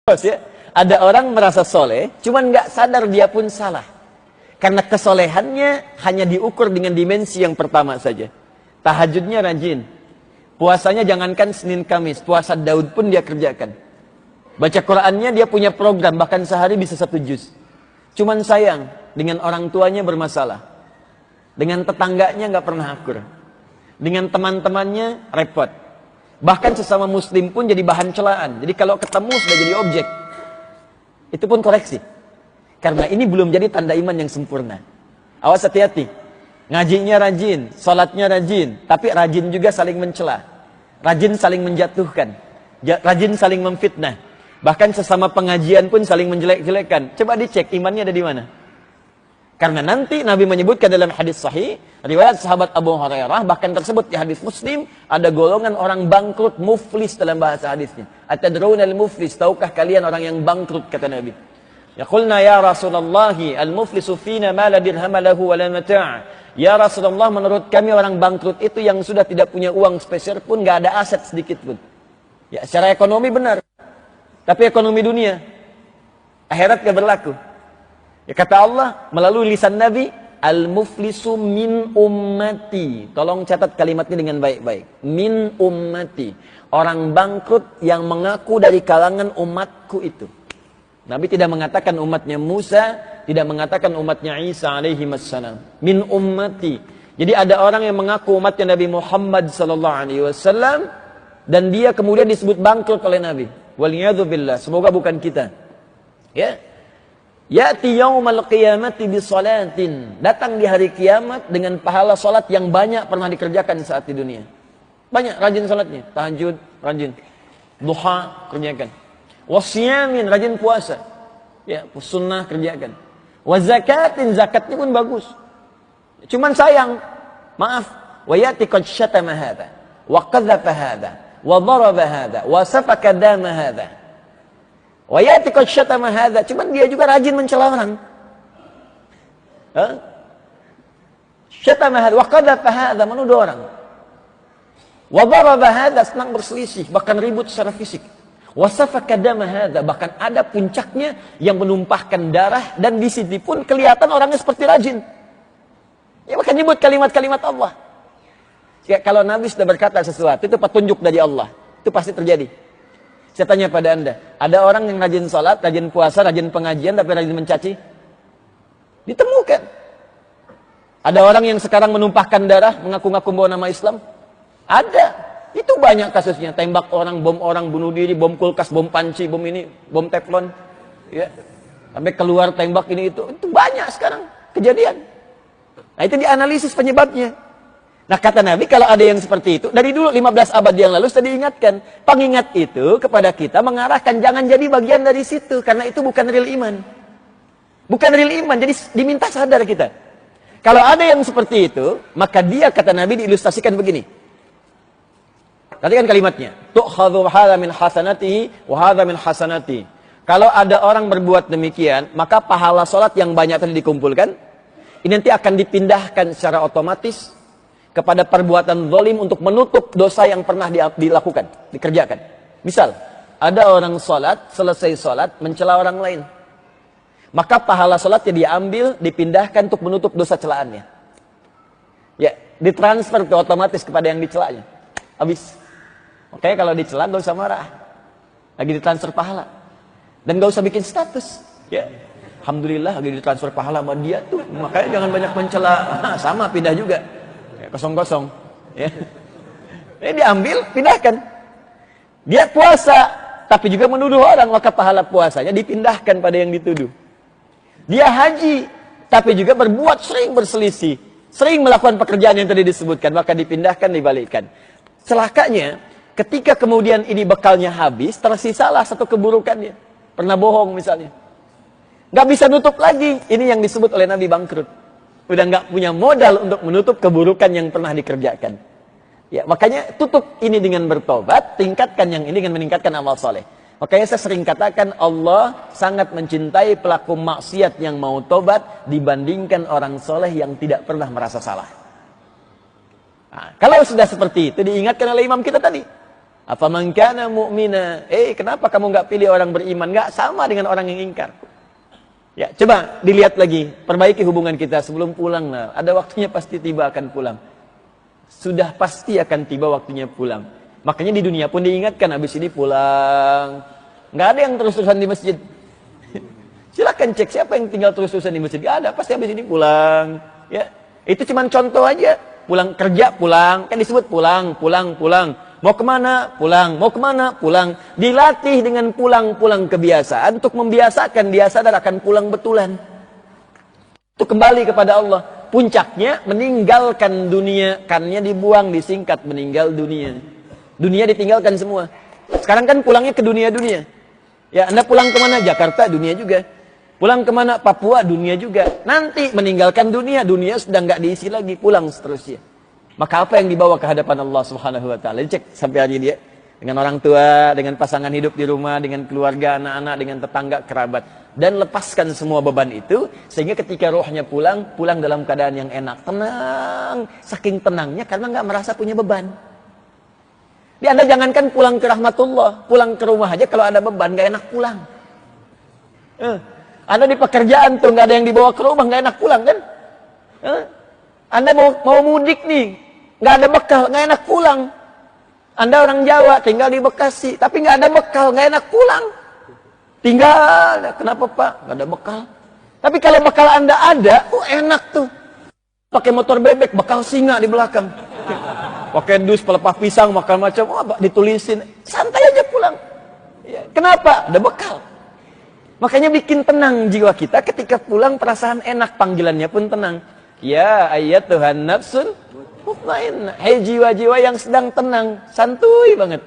Ya, ada orang merasa soleh, cuman nggak sadar dia pun salah. Karena kesolehannya hanya diukur dengan dimensi yang pertama saja. Tahajudnya rajin. Puasanya jangankan Senin Kamis, puasa Daud pun dia kerjakan. Baca Qurannya dia punya program, bahkan sehari bisa 1 juz. Cuman sayang, dengan orang tuanya bermasalah. Dengan tetangganya nggak pernah akur. Dengan teman-temannya repot. Bahkan sesama muslim pun jadi bahan celaan. Jadi kalau ketemu sudah jadi objek. Itu pun koreksi. Karena ini belum jadi tanda iman yang sempurna. Awas hati-hati. Ngajinya rajin, salatnya rajin, tapi rajin juga saling mencela. Rajin saling menjatuhkan. Rajin saling memfitnah. Bahkan sesama pengajian pun saling menjelek-jelekan. Coba dicek imannya ada di mana. Karena nanti Nabi menyebutkan dalam hadis sahih, riwayat sahabat Abu Hurairah, bahkan tersebut di hadis Muslim, ada golongan orang bangkrut, muflis dalam bahasa hadisnya. Atadruna al-muflis, tahukah kalian orang yang bangkrut, kata Nabi. Yaqulna ya Rasulullah, al-muflisu fina ma la dirham lahu wa la mata'. Ya Rasulullah, menurut kami orang bangkrut itu yang sudah tidak punya uang sepeser pun, nggak ada aset sedikit pun. Ya, secara ekonomi benar. Tapi ekonomi dunia, akhirat gak berlaku. Ya, kata Allah melalui lisan Nabi, al-muflisu min ummati. Tolong catat kalimatnya dengan baik-baik. Min ummati. Orang bangkrut yang mengaku dari kalangan umatku itu. Nabi tidak mengatakan umatnya Musa, tidak mengatakan umatnya Isa alaihi wassalam. Min ummati. Jadi ada orang yang mengaku umatnya Nabi Muhammad sallallahu alaihi wasallam dan dia kemudian disebut bangkrut oleh Nabi. Waliyadzubillah. Semoga bukan kita. Ya. Ya'ti yaumal qiyamati bisolatin. Datang di hari kiamat dengan pahala salat yang banyak pernah dikerjakan saat di dunia. Banyak, rajin salatnya. Tahajud, rajin. Duha, kerjakan. Wasyamin, rajin puasa. Ya, sunnah kerjakan. Wazakatin, zakatnya pun bagus. Cuman sayang, maaf. Wa ya'ti qad syatama hadha. Wa qadhafa hadha. Wa daraba hadha. Wa safaka dama hadha. Wa ya'ti qad syatama hadza, cuman dia juga rajin mencela orang. Syatama hadza wa qadhafa hadza, menuduh orang. Wa daraba hadza, senang berselisih, bahkan ribut secara fisik. Wa safaka dama hadza, bahkan ada puncaknya yang menumpahkan darah dan di sini pun kelihatan orangnya seperti rajin. Ya, maka nyebut kalimat-kalimat Allah. Ya, kalau Nabi sudah berkata sesuatu itu petunjuk dari Allah, itu pasti terjadi. Saya tanya pada anda, ada orang yang rajin sholat, rajin puasa, rajin pengajian, tapi rajin mencaci? Ditemukan. Ada orang yang sekarang menumpahkan darah, mengaku-ngaku bawa nama Islam? Ada. Itu banyak kasusnya. Tembak orang, bunuh diri, bom kulkas, bom panci, bom ini, bom teflon. Ya. Sampai keluar tembak ini itu. Itu banyak sekarang kejadian. Nah, itu dianalisis penyebabnya. Nah, kata Nabi, kalau ada yang seperti itu, dari dulu 15 abad yang lalu sudah diingatkan. Pengingat itu kepada kita mengarahkan, jangan jadi bagian dari situ. Karena itu bukan real iman. Bukan real iman, jadi diminta sadar kita. Kalau ada yang seperti itu, maka dia, kata Nabi, diilustrasikan begini. Perhatikan kalimatnya. Tu'khadhu hadha min hasanatihi wa hadha min hasanati. Kalau ada orang berbuat demikian, maka pahala sholat yang banyak tadi dikumpulkan, ini nanti akan dipindahkan secara otomatis kepada perbuatan zalim untuk menutup dosa yang pernah dilakukan, dikerjakan. Misal, ada orang sholat, selesai sholat, mencela orang lain. Maka pahala sholatnya diambil, dipindahkan untuk menutup dosa celaannya. Ya, ditransfer ke otomatis kepada yang dicelanya. Habis. Oke, kalau dicela gak usah marah. Lagi ditransfer pahala. Dan gak usah bikin status. Ya. Alhamdulillah lagi ditransfer pahala sama dia tuh. Makanya jangan banyak mencela. Sama, pindah juga. Kosong-kosong, ya. Ini diambil, pindahkan. Dia puasa, tapi juga menuduh orang, maka pahala puasanya dipindahkan pada yang dituduh. Dia haji, tapi juga berbuat sering berselisih, sering melakukan pekerjaan yang tadi disebutkan, maka dipindahkan, dibalikkan. Celakanya, ketika kemudian ini bekalnya habis, tersisalah satu keburukannya. Pernah bohong misalnya. Nggak bisa nutup lagi. Ini yang disebut oleh Nabi bangkrut. Udah nggak punya modal untuk menutup keburukan yang pernah dikerjakan. Ya, makanya tutup ini dengan bertobat, tingkatkan yang ini dengan meningkatkan amal soleh. Makanya saya sering katakan Allah sangat mencintai pelaku maksiat yang mau tobat dibandingkan orang soleh yang tidak pernah merasa salah. Nah, kalau sudah seperti itu diingatkan oleh imam kita tadi. Afaman kana mu'mina. Kenapa kamu nggak pilih orang beriman? Nggak sama dengan orang yang ingkar. Ya, coba dilihat lagi, perbaiki hubungan kita sebelum pulang. Nah, ada waktunya pasti tiba akan pulang. Sudah pasti akan tiba waktunya pulang. Makanya di dunia pun diingatkan, habis ini pulang. Nggak ada yang terus-terusan di masjid. Silakan cek siapa yang tinggal terus-terusan di masjid. Nggak ada, pasti habis ini pulang. Ya, itu cuma contoh aja. Pulang kerja, pulang. Kan disebut pulang, pulang, pulang. Mau kemana? Pulang. Mau kemana? Pulang. Dilatih dengan pulang-pulang kebiasaan untuk membiasakan dia sadar akan pulang betulan. Itu kembali kepada Allah. Puncaknya meninggalkan dunia. Kannya dibuang, disingkat meninggal dunia. Dunia ditinggalkan semua. Sekarang kan pulangnya ke dunia-dunia. Ya, Anda pulang kemana? Jakarta, dunia juga. Pulang kemana? Papua, dunia juga. Nanti meninggalkan dunia. Dunia sudah nggak diisi lagi. Pulang seterusnya. Maka apa yang dibawa ke hadapan Allah Subhanahu wa taala? Cek sampai hari dia dengan orang tua, dengan pasangan hidup di rumah, dengan keluarga, anak-anak, dengan tetangga, kerabat, dan lepaskan semua beban itu sehingga ketika rohnya pulang dalam keadaan yang enak, tenang, saking tenangnya karena nggak merasa punya beban. Anda jangankan pulang ke rahmatullah, pulang ke rumah aja kalau ada beban nggak enak pulang. Anda di pekerjaan tuh nggak ada yang dibawa ke rumah nggak enak pulang kan? Anda mau mudik nih. Nggak ada bekal, nggak enak pulang. Anda orang Jawa, tinggal di Bekasi, tapi nggak ada bekal, nggak enak pulang. Tinggal, kenapa Pak? Nggak ada bekal. Tapi kalau bekal Anda ada, enak tuh. Pakai motor bebek, bekal singa di belakang. Pakai dus, pelepah pisang, makan macam, ditulisin. Santai aja pulang. Ya, kenapa? Ada bekal. Makanya bikin tenang jiwa kita ketika pulang perasaan enak, panggilannya pun tenang. Ya ayyatuhan nafsun mutmainnah. Hai jiwa-jiwa yang sedang tenang, santuy banget.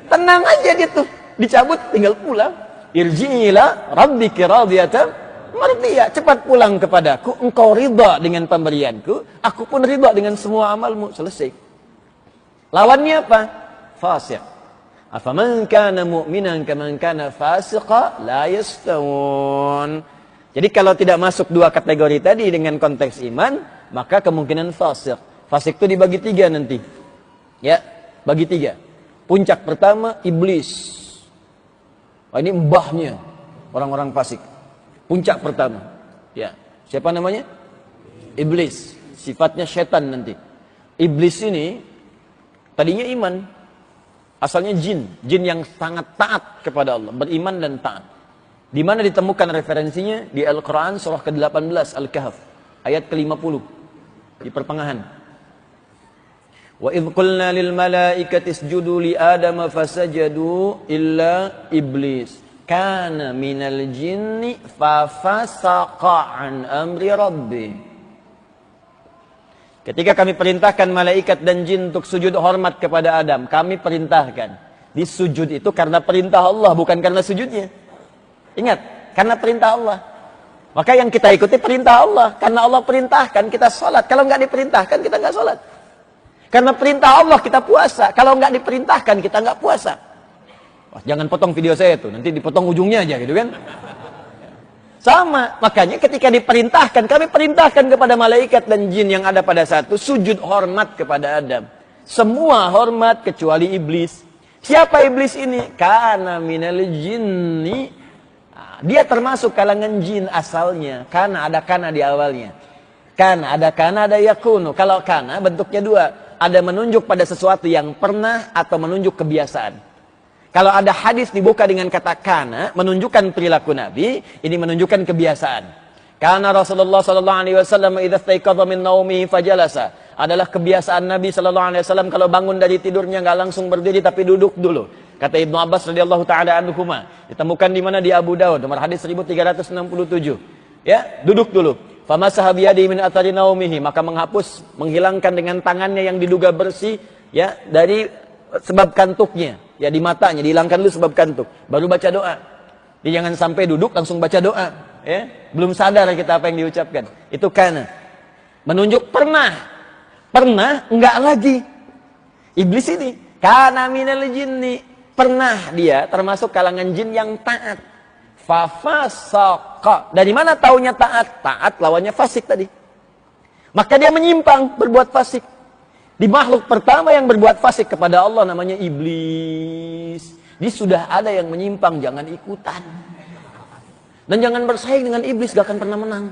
Tenang aja dia tuh, dicabut tinggal pulang. Irji'ila rabbiki radiyatan mardiyah. Cepat pulang kepadaku, engkau ridha dengan pemberianku, aku pun ridha dengan semua amalmu. Selesai. Lawannya apa? Fasik. Afaman kana mu'minan kaman kana fasiqa la yastawun. Jadi kalau tidak masuk dua kategori tadi dengan konteks iman, maka kemungkinan fasik. Fasik itu dibagi tiga nanti. Ya, bagi tiga. Puncak pertama, iblis. Ini mbahnya orang-orang fasik. Puncak pertama. Ya, siapa namanya? Iblis. Sifatnya setan nanti. Iblis ini tadinya iman. Asalnya jin. Jin yang sangat taat kepada Allah. Beriman dan taat. Di mana ditemukan referensinya? Di Al-Quran surah ke-18 Al-Kahf ayat ke-50 di pertengahan. Wa idh qulna lil malaikati isjudu li adama fasajadu illa iblis kana minal jinni fafasaqa an amri rabbi. Ketika kami perintahkan malaikat dan jin untuk sujud hormat kepada Adam, kami perintahkan. Disujud itu karena perintah Allah, bukan karena sujudnya. Ingat, karena perintah Allah. Maka yang kita ikuti perintah Allah. Karena Allah perintahkan kita sholat. Kalau nggak diperintahkan kita nggak sholat. Karena perintah Allah kita puasa. Kalau nggak diperintahkan kita nggak puasa. Wah, jangan potong video saya tuh, nanti dipotong ujungnya aja gitu kan. Sama, makanya ketika diperintahkan, kami perintahkan kepada malaikat dan jin yang ada pada saat itu sujud hormat kepada Adam. Semua hormat kecuali iblis. Siapa iblis ini? Kana minal jinni. Dia termasuk kalangan jin asalnya. Kana, ada kana di awalnya. Kana, ada yakunu. Kalau kana bentuknya dua. Ada menunjuk pada sesuatu yang pernah atau menunjuk kebiasaan. Kalau ada hadis dibuka dengan kata kana, menunjukkan perilaku Nabi, ini menunjukkan kebiasaan. Kana Rasulullah sallallahu alaihi wasallam idza istaiqadha min naumihi fajalasa. Adalah kebiasaan Nabi sallallahu alaihi wasallam kalau bangun dari tidurnya enggak langsung berdiri tapi duduk dulu. Kata Ibnu Abbas radhiyallahu taala anhuma, ditemukan di mana? Di Abu Daud, nomor hadis 1367. Ya, duduk dulu. Famasaha biyadihi min athari naumihi, maka menghapus, menghilangkan dengan tangannya yang diduga bersih ya dari sebab kantuknya. Ya di matanya dihilangkan dulu sebab kantuk, baru baca doa. Jadi jangan sampai duduk langsung baca doa, ya. Belum sadar kita apa yang diucapkan. Itu kana. Menunjuk pernah. Pernah enggak lagi. Iblis ini kana minal jinni. Pernah dia termasuk kalangan jin yang taat. Fafasaqa. Dari mana taunya taat? Taat lawannya fasik tadi. Maka dia menyimpang, berbuat fasik. Di makhluk pertama yang berbuat fasik kepada Allah namanya iblis. Dia sudah ada yang menyimpang, jangan ikutan. Dan jangan bersaing dengan iblis, gak akan pernah menang.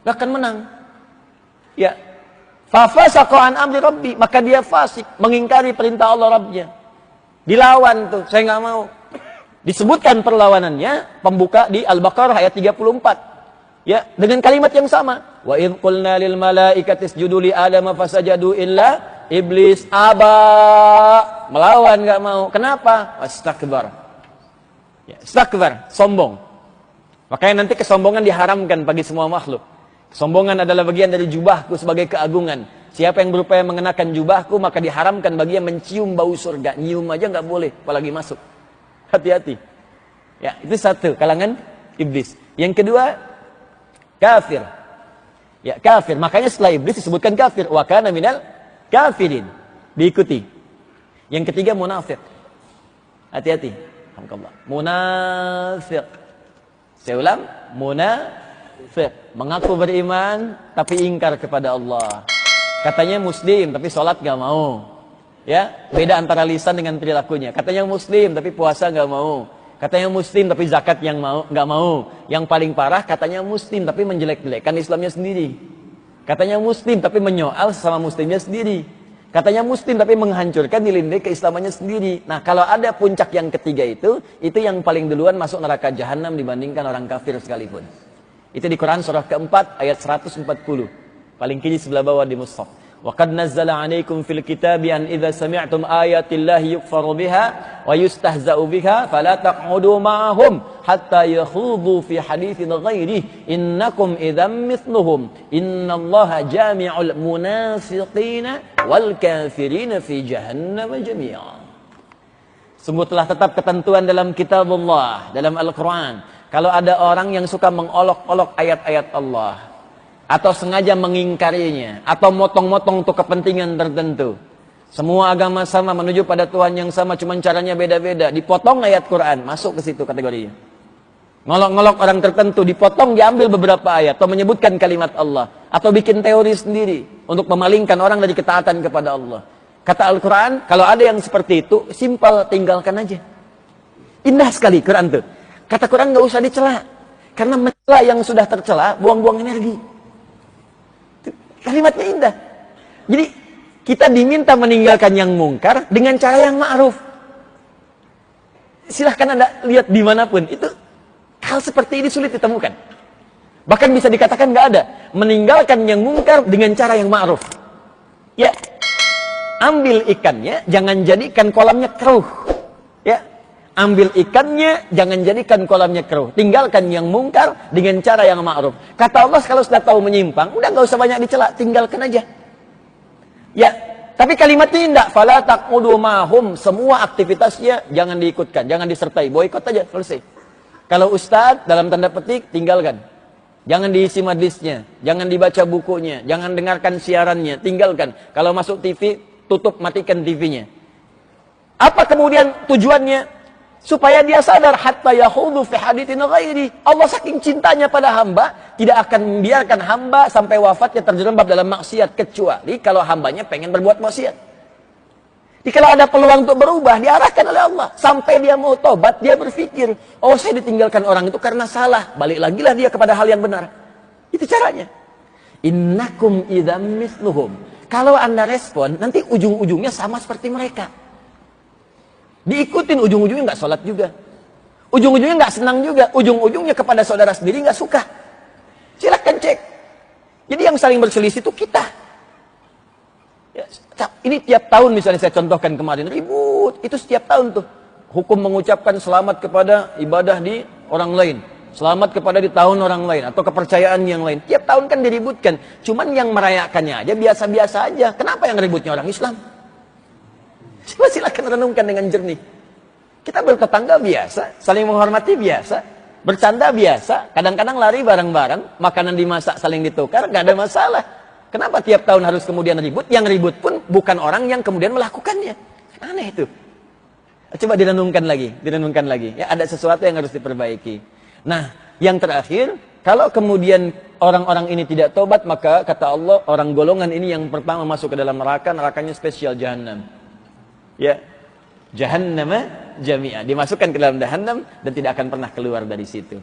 Gak akan menang. Ya. Fafasaqa an amri rabbi, maka dia fasik, mengingkari perintah Allah Rabbnya. Dilawan tuh, saya nggak mau. Disebutkan perlawanannya, pembuka di Al-Baqarah ayat 34. Ya, dengan kalimat yang sama. Wa idh qulna lil malaikati isjudu li Adam fasajadu illa iblis aba. Melawan nggak mau. Kenapa? Wastakbar. Ya, istakbar, sombong. Makanya nanti kesombongan diharamkan bagi semua makhluk. Kesombongan adalah bagian dari jubahku sebagai keagungan. Siapa yang berupaya mengenakan jubahku, maka diharamkan baginya mencium bau surga. Nyium aja nggak boleh, apalagi masuk. Hati-hati. Ya, itu satu, kalangan iblis. Yang kedua, kafir. Ya, kafir. Makanya setelah iblis disebutkan kafir. Wa kana minal kafirin. Diikuti. Yang ketiga, munafik. Hati-hati. Alhamdulillah. Munafik. Saya ulang, munafik. Mengaku beriman, tapi ingkar kepada Allah. Katanya muslim, tapi sholat gak mau. Ya, beda antara lisan dengan perilakunya. Katanya muslim, tapi puasa gak mau. Katanya muslim, tapi zakat yang gak mau. Yang paling parah, katanya muslim, tapi menjelek-jelekkan Islamnya sendiri. Katanya muslim, tapi menyoal sesama muslimnya sendiri. Katanya muslim, tapi menghancurkan nilai-nilai keislamannya sendiri. Nah, kalau ada puncak yang ketiga itu yang paling duluan masuk neraka jahanam dibandingkan orang kafir sekalipun. Itu di Quran surah keempat ayat 140. Paling kiri sebelah bawah di mushaf. Wa qad nazzala 'alaikum fil kitabi an idza sami'tum ayatillahi yukfaru biha wa yustahza'u biha fala taq'udu ma'ahum hatta yakhudu fi haditsin ghairihi innakum idzam mithluhum innallaha jami'ul munafiqina wal kafirina fi jahannam jami'a. Sungguh telah tetap ketentuan dalam kitabullah, dalam Al-Quran. Kalau ada orang yang suka mengolok-olok ayat-ayat Allah, atau sengaja mengingkarinya, atau motong-motong untuk kepentingan tertentu. Semua agama sama, menuju pada Tuhan yang sama, cuma caranya beda-beda. Dipotong ayat Quran, masuk ke situ kategorinya. Ngolok-ngolok orang tertentu, dipotong, diambil beberapa ayat, atau menyebutkan kalimat Allah, atau bikin teori sendiri, untuk memalingkan orang dari ketaatan kepada Allah. Kata Al-Quran, kalau ada yang seperti itu, simpel, tinggalkan aja. Indah sekali Quran itu. Kata Quran nggak usah dicela, karena mencela yang sudah tercela, buang-buang energi. Kalimatnya indah. Jadi kita diminta meninggalkan yang mungkar dengan cara yang ma'ruf. Silahkan Anda lihat dimanapun, itu hal seperti ini sulit ditemukan. Bahkan bisa dikatakan nggak ada. Meninggalkan yang mungkar dengan cara yang ma'ruf. Ya, ambil ikannya, jangan jadikan kolamnya keruh. Ya, ambil ikannya, jangan jadikan kolamnya keruh. Tinggalkan yang mungkar dengan cara yang ma'ruf. Kata Allah, kalau sudah tahu menyimpang, udah nggak usah banyak dicela, tinggalkan aja. Ya, tapi kalimatnya indah. Fala taq'udu ma'hum, semua aktivitasnya jangan diikutkan, jangan disertai, boikot aja, selesai. Kalau ustadz dalam tanda petik, tinggalkan. Jangan diisi majlisnya, jangan dibaca bukunya, jangan dengarkan siarannya, tinggalkan. Kalau masuk TV, tutup, matikan TV-nya. Apa kemudian tujuannya? Supaya dia sadar hatta yahudu fi haditsin ghairi. Allah saking cintanya pada hamba, tidak akan membiarkan hamba sampai wafatnya terjerembab dalam maksiat, kecuali kalau hambanya pengen berbuat maksiat. Jadi kalau ada peluang untuk berubah, diarahkan oleh Allah. Sampai dia mau tobat, dia berpikir, oh saya ditinggalkan orang itu karena salah. Balik lagi lah dia kepada hal yang benar. Itu caranya. Innakum idzam mithluhum. Kalau Anda respon, nanti ujung-ujungnya sama seperti mereka. Diikutin, ujung-ujungnya nggak sholat juga. Ujung-ujungnya nggak senang juga. Ujung-ujungnya kepada saudara sendiri nggak suka. Silahkan cek. Jadi yang saling berselisih itu kita. Ya, ini tiap tahun misalnya saya contohkan kemarin, ribut. Itu setiap tahun tuh. Hukum mengucapkan selamat kepada ibadah di orang lain. Selamat kepada di tahun orang lain. Atau kepercayaan yang lain. Tiap tahun kan diributkan. Cuman yang merayakannya aja biasa-biasa aja. Kenapa yang ributnya orang Islam? Coba silakan renungkan dengan jernih. Kita bertetangga biasa, saling menghormati biasa, bercanda biasa, kadang-kadang lari bareng-bareng, makanan dimasak saling ditukar, gak ada masalah. Kenapa tiap tahun harus kemudian ribut? Yang ribut pun bukan orang yang kemudian melakukannya. Aneh itu. Coba direnungkan lagi. Ya, ada sesuatu yang harus diperbaiki. Nah, yang terakhir, Kalau kemudian orang-orang ini tidak tobat, maka kata Allah, orang golongan ini yang pertama masuk ke dalam neraka, nerakanya spesial Jahannam. Ya, Jahannama jami'a, dimasukkan ke dalam Jahannam dan tidak akan pernah keluar dari situ.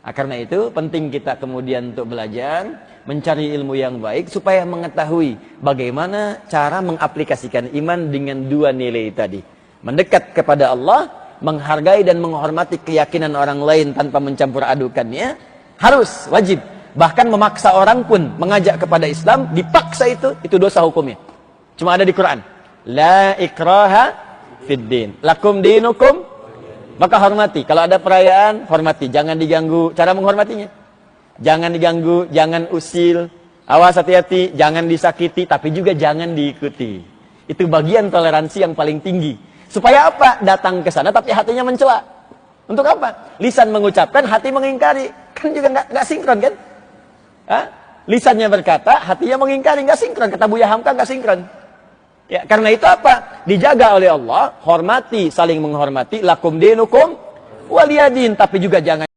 Karena itu penting kita kemudian untuk belajar, mencari ilmu yang baik supaya mengetahui bagaimana cara mengaplikasikan iman dengan dua nilai tadi. Mendekat kepada Allah, menghargai dan menghormati keyakinan orang lain tanpa mencampur adukannya, harus, wajib. Bahkan memaksa orang pun mengajak kepada Islam, dipaksa itu dosa hukumnya. Cuma ada di Quran. La ikraha fid din. Lakum dinukum. Maka hormati. Kalau ada perayaan, hormati. Jangan diganggu cara menghormatinya. Jangan diganggu, jangan usil. Awas, hati-hati, jangan disakiti, tapi juga jangan diikuti. Itu bagian toleransi yang paling tinggi. Supaya apa? Datang ke sana tapi hatinya mencela. Untuk apa? Lisan mengucapkan, hati mengingkari. Kan juga nggak sinkron kan? Hah? Lisannya berkata, hatinya mengingkari, nggak sinkron. Kata Buya Hamka nggak sinkron. Ya, karena itu apa? Dijaga oleh Allah, hormati, saling menghormati, lakum dinukum waliyadin, tapi juga jangan